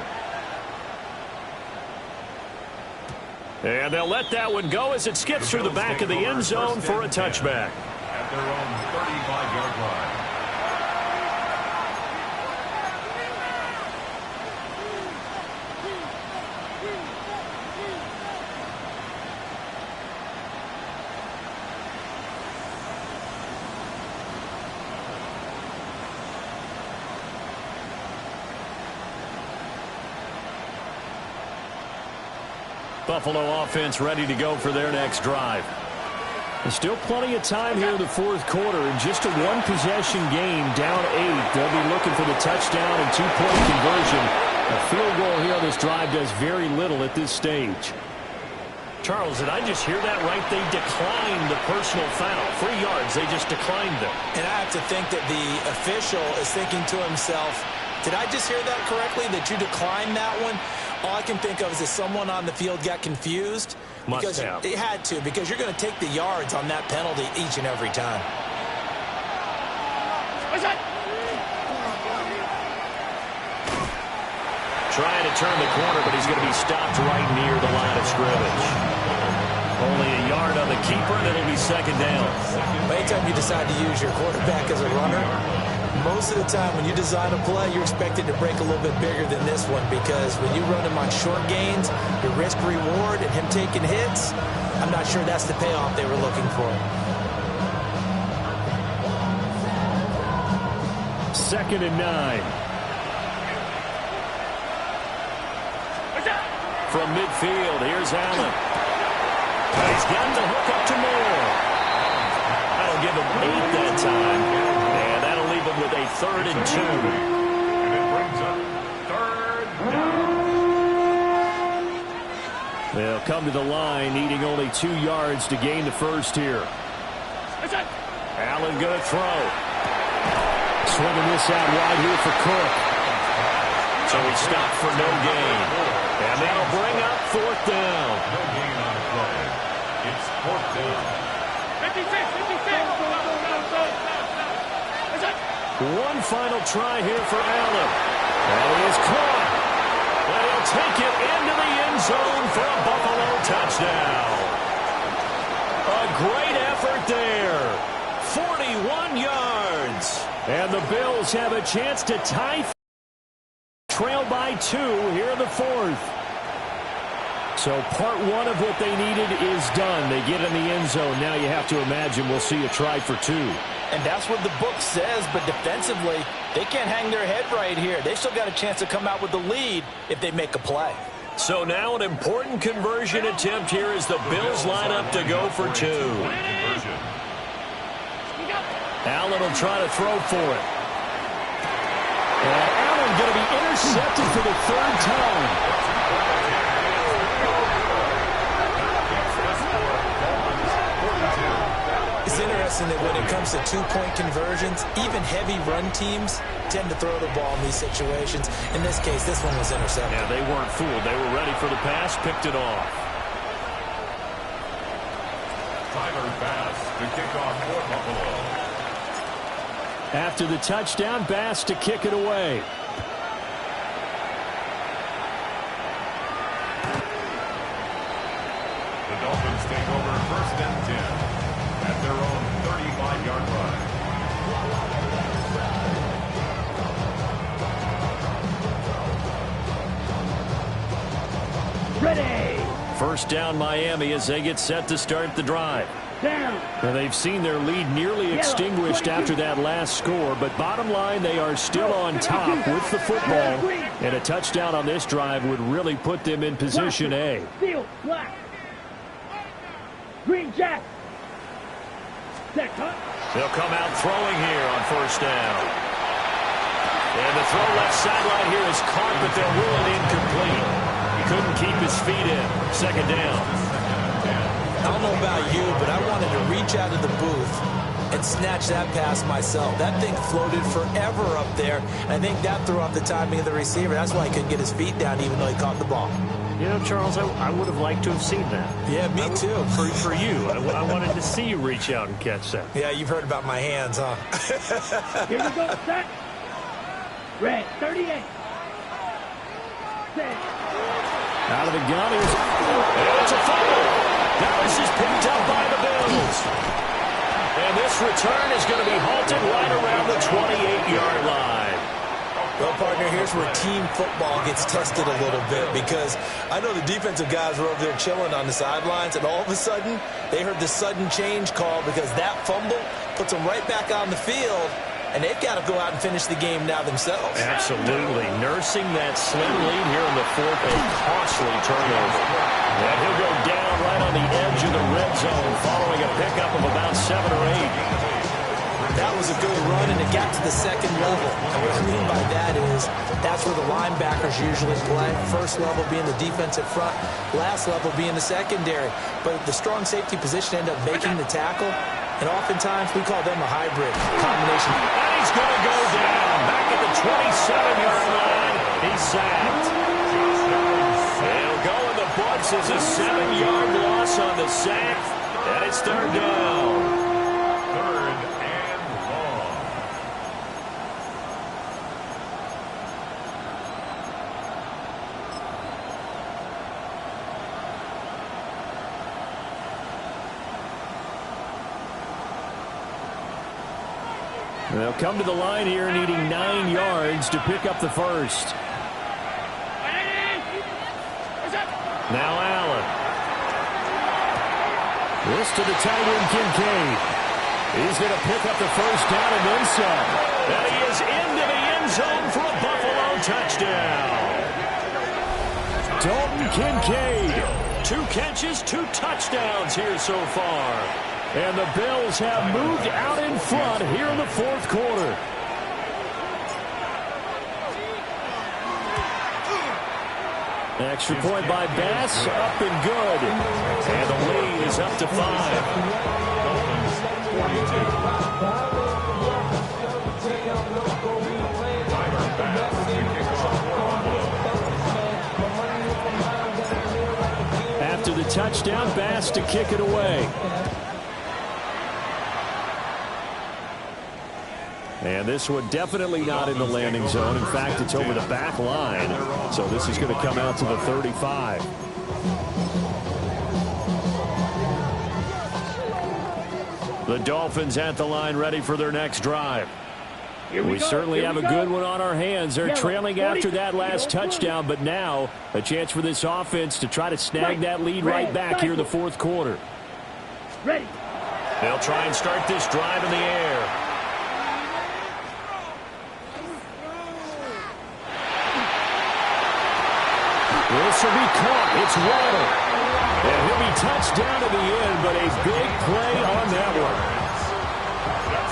And they'll let that one go as it skips through the back of the end zone for a touchback. At their own 35-yard line. Buffalo offense ready to go for their next drive. There's still plenty of time here in the fourth quarter. In just a one-possession game, down 8. They'll be looking for the touchdown and two-point conversion. A field goal here on this drive does very little at this stage. Charles, did I just hear that right? They declined the personal foul. 3 yards, they just declined them. And I have to think that the official is thinking to himself, did I just hear that correctly, that you declined that one? All I can think of is that someone on the field got confused. Must have. It had to, because you're going to take the yards on that penalty each and every time. Trying to turn the corner, but he's going to be stopped right near the line of scrimmage. Only a yard on the keeper, and it'll be second down. Anytime you decide to use your quarterback as a runner, most of the time when you design a play, you're expected to break a little bit bigger than this one, because when you run him on short gains, the risk-reward and him taking hits, I'm not sure that's the payoff they were looking for. Second and 9. From midfield, here's Allen. He's got the hook up to Moore. That'll give him 8 that time. And that'll leave him with a 3rd and 2. And it brings up 3rd down. They'll come to the line, needing only 2 yards to gain the first here. Allen going to throw. Swinging this out wide here for Cook. So he stopped for no gain. And that'll bring up 4th down. No gain on the play. It's 4th down. 56. One final try here for Allen. And he is caught. And he'll take it into the end zone for a Buffalo touchdown. A great effort there. 41 yards. And the Bills have a chance to tie. Trail by 2 here in the 4th. So part 1 of what they needed is done. They get in the end zone. Now you have to imagine we'll see a try for 2. And that's what the book says, but defensively, they can't hang their head right here. They still got a chance to come out with the lead if they make a play. So now an important conversion attempt here as the Bills line up to go for 2. Allen will try to throw for it. And Allen going to be intercepted for the 3rd time. lesson that when it comes to two-point conversions, even heavy run teams tend to throw the ball in these situations. In this case, this one was intercepted. Yeah, they weren't fooled. They were ready for the pass, picked it off. Tyler Bass to kick off for Buffalo. After the touchdown, Bass to kick it away. The Dolphins take over 1st and 10 at their own 35-yard line. Ready. First down, Miami, as they get set to start the drive. Down. Now, they've seen their lead nearly extinguished after that last score, but bottom line, they are still on top with the football, and a touchdown on this drive would really put them in position A. Field, black. Green Jack. Set cut. They'll come out throwing here on first down. And the throw left sideline here is caught, but they'll rule it incomplete. He couldn't keep his feet in. Second down. I don't know about you, but I wanted to reach out of the booth and snatch that pass myself. That thing floated forever up there. I think that threw off the timing of the receiver. That's why he couldn't get his feet down even though he caught the ball. You know, Charles, I would have liked to have seen that. Yeah, me too. For you. I wanted to see you reach out and catch that. Yeah, you've heard about my hands, huh? Here we go. Set. Red, 38. Set. Out of the gun is... It's a fumble. Now this is picked up by the Bills. And this return is going to be halted right around the 28-yard line. Well, partner, here's where team football gets tested a little bit because I know the defensive guys were over there chilling on the sidelines, and all of a sudden they heard the sudden change call because that fumble puts them right back on the field, and they've got to go out and finish the game now themselves. Absolutely. Nursing that slim lead here in the fourth, a costly turnover. And he'll go down right on the edge of the red zone following a pickup of about 7 or 8. That was a good run, and it got to the second level. And what I mean by that is that's where the linebackers usually play. First level being the defensive front, last level being the secondary. But the strong safety position ended up making the tackle, and oftentimes we call them a hybrid combination. And he's going to go down back at the 27-yard line. He's sacked. He'll go in the books as a 7-yard loss on the sack, and it's third down. They'll come to the line here needing 9 yards to pick up the first. Now Allen. This to the tight end, Kincaid. He's going to pick up the first down and then some. And he is into the end zone for a Buffalo touchdown. Dalton Kincaid. 2 catches, 2 touchdowns here so far. And the Bills have moved out in front here in the fourth quarter. Extra point by Bass, up and good. And the lead is up to 5. Dolphins 42. Tyler Bass to kick off for Buffalo. After the touchdown, Bass to kick it away. And this one definitely not in the landing zone. In fact, it's over the back line. So this is going to come out to the 35. The Dolphins at the line ready for their next drive. We certainly have a good one on our hands. They're trailing after that last touchdown, but now a chance for this offense to try to snag that lead right back here in the fourth quarter. Ready. They'll try and start this drive in the air. This will be caught. It's Waddle. And he'll be touched down to the end, but a big play on that one.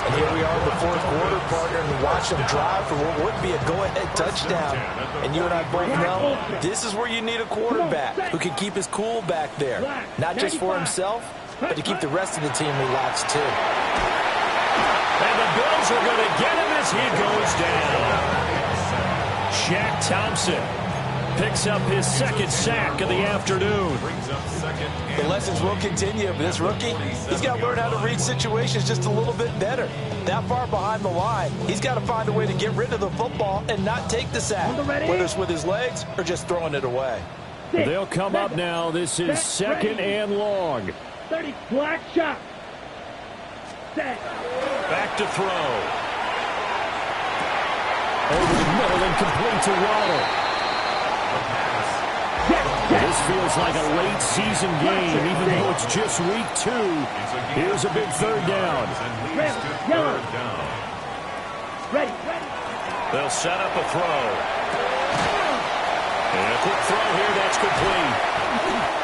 And here we are in the fourth quarter, partner, and watch them drive for what would be a go-ahead touchdown. And you and I both know this is where you need a quarterback who can keep his cool back there. Not just for himself, but to keep the rest of the team relaxed too. And the Bills are going to get him as he goes down. Shaq Thompson picks up his second sack of the afternoon. The lessons will continue, but this rookie, he's got to learn how to read situations just a little bit better. That far behind the line, he's got to find a way to get rid of the football and not take the sack, whether it's with his legs or just throwing it away. They'll come up now. This is second and long. 30, black shot. Set. Back to throw. Over the middle and complete to Waddle. This feels like a late season game, even though it's just week 2. Here's a big third down. Yellow. Ready. They'll set up a throw. And a quick throw here, that's complete.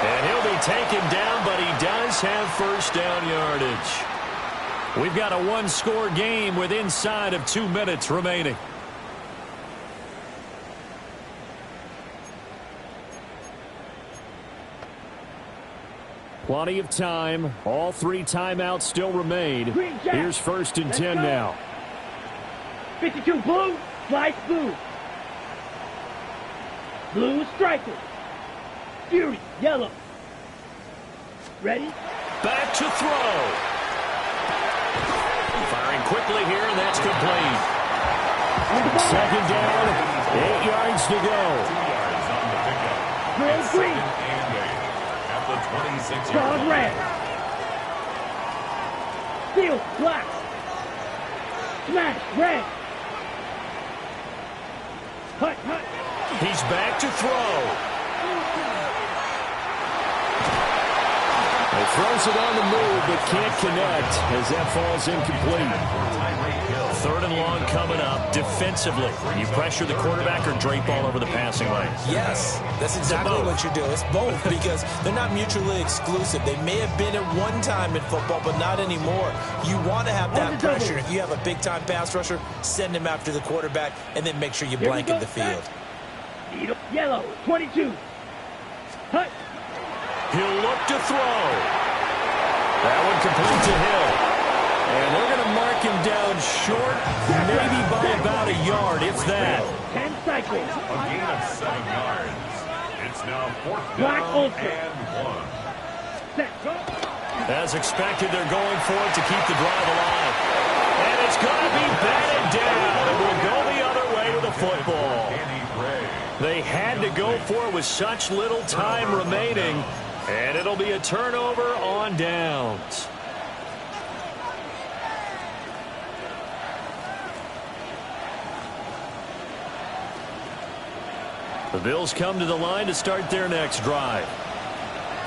And he'll be taken down, but he does have first down yardage. We've got a one-score game with inside of 2 minutes remaining. Plenty of time. All 3 timeouts still remain. Here's first and 10 now. 52 blue, slice blue. Blue striker. Fury, yellow. Ready? Back to throw. Firing quickly here, and that's complete. Second down, 8 yards to go. 2 yards on the pickup. Green. At the 26 Dog yard red. Steel, black. Smash, red. Hut. He's back to throw. He throws it on the move, but can't connect as that falls incomplete. Third and long coming up. Defensively, you pressure the quarterback or drape all over the passing lane? Yes, that's exactly what you do. It's both because they're not mutually exclusive. They may have been at one time in football, but not anymore. You want to have that pressure. If you have a big-time pass rusher, send him after the quarterback, and then make sure you blanket the field. Yellow, 22. Hut. He'll look to throw. That one complete to Hill. And they're going to mark him down short, maybe by about a yard, if that. 10 cycles. A gain of 7 yards. It's now 4th Black down Ultra. and 1. Set. Go. As expected, they're going for it to keep the drive alive. And it's going to be batted down. It will go the other way with the football. They had to go for it with such little time remaining. And it'll be a turnover on downs. The Bills come to the line to start their next drive.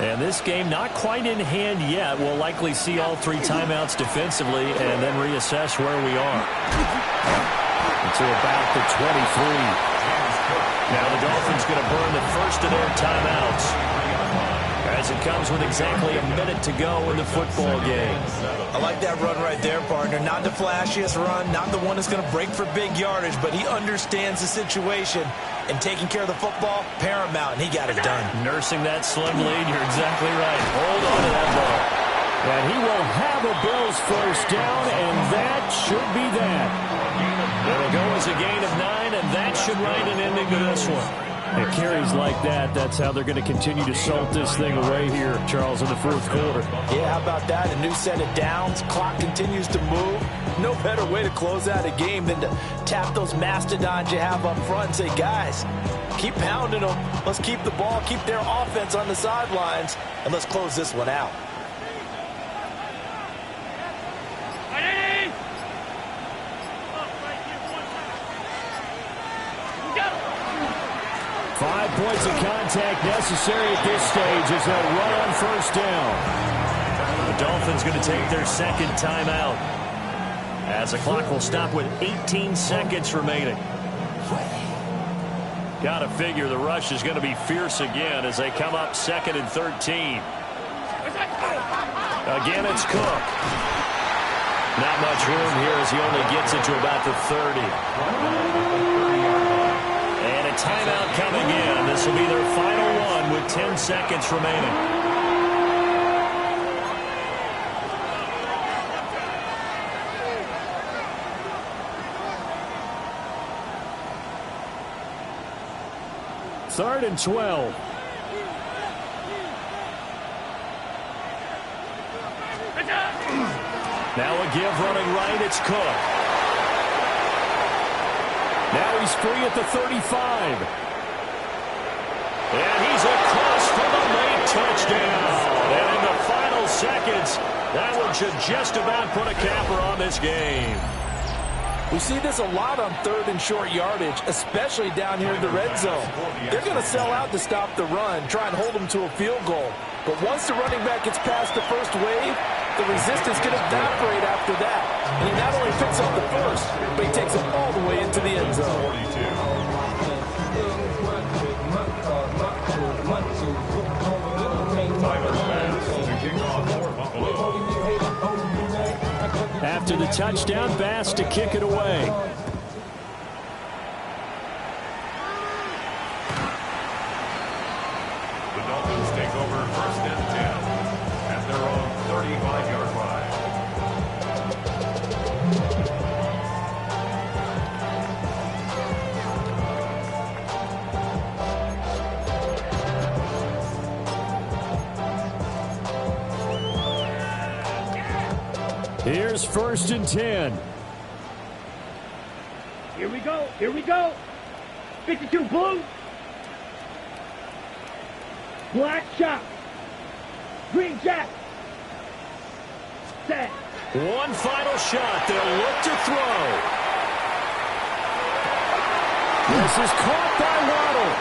And this game not quite in hand yet. We'll likely see all 3 timeouts defensively and then reassess where we are. Until about the 23. Now the Dolphins going to burn the first of their timeouts as it comes with exactly a minute to go in the football game. I like that run right there, partner. Not the flashiest run, not the one that's going to break for big yardage, but he understands the situation, and taking care of the football, paramount, and he got it done. Nursing that slim lead, you're exactly right. Hold on to that ball. And he will have a Bills first down, and that should be that. It'll go as a gain of 9, and that should write an ending to this one. It carries like that. That's how they're going to continue to salt this thing away here, Charles, in the 4th quarter. Yeah, how about that? A new set of downs. Clock continues to move. No better way to close out a game than to tap those mastodons you have up front and say, guys, keep pounding them. Let's keep the ball, keep their offense on the sidelines, and let's close this one out. 5 points of contact necessary at this stage as they'll run on first down. The Dolphins going to take their second timeout as the clock will stop with 18 seconds remaining. Got to figure the rush is going to be fierce again as they come up 2nd and 13. Again, it's Cook. Not much room here as he only gets it to about the 30. And a timeout coming in. This will be their final one with 10 seconds remaining. 3rd and 12. Now a give running right. It's Cook. Now he's free at the 35. And he's across for the late touchdown. And in the final seconds, that one should just about put a capper on this game. We see this a lot on 3rd and short yardage, especially down here in the red zone. They're going to sell out to stop the run, try and hold them to a field goal. But once the running back gets past the first wave, the resistance can evaporate after that. And he not only picks up the first, but he takes it all the way into the end zone. After the touchdown, Bass to kick it away. The Dolphins take over 1st and 10 at their own 35-yard line. Here's 1st and 10. Here we go. Here we go. 52 blue. Black shot. Green jack. Set. One final shot. They'll look to throw. This is caught by Waddle.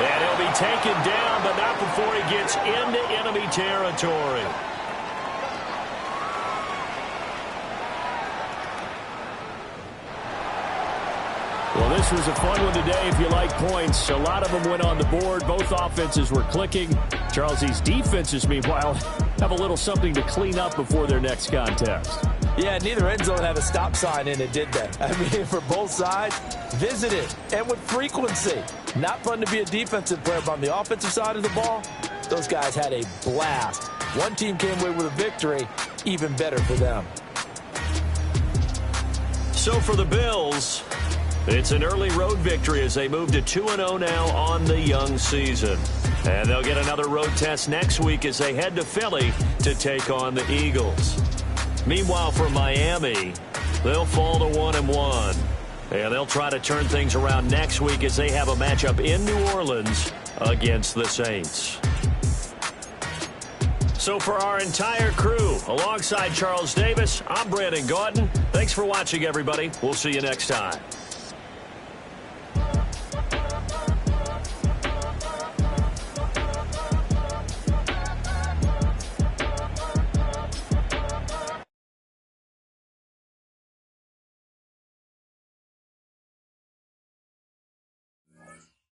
And he'll be taken down, but not before he gets into enemy territory. Well, this was a fun one today if you like points. A lot of them went on the board. Both offenses were clicking. Charles, these defenses, meanwhile, have a little something to clean up before their next contest. Yeah, neither end zone had a stop sign in it, did they? I mean, for both sides, visited and with frequency. Not fun to be a defensive player, but on the offensive side of the ball, those guys had a blast. One team came away with a victory, even better for them. So for the Bills, it's an early road victory as they move to 2-0 now on the young season. And they'll get another road test next week as they head to Philly to take on the Eagles. Meanwhile, for Miami, they'll fall to 1-1. And they'll try to turn things around next week as they have a matchup in New Orleans against the Saints. So for our entire crew, alongside Charles Davis, I'm Brandon Gautin. Thanks for watching, everybody. We'll see you next time.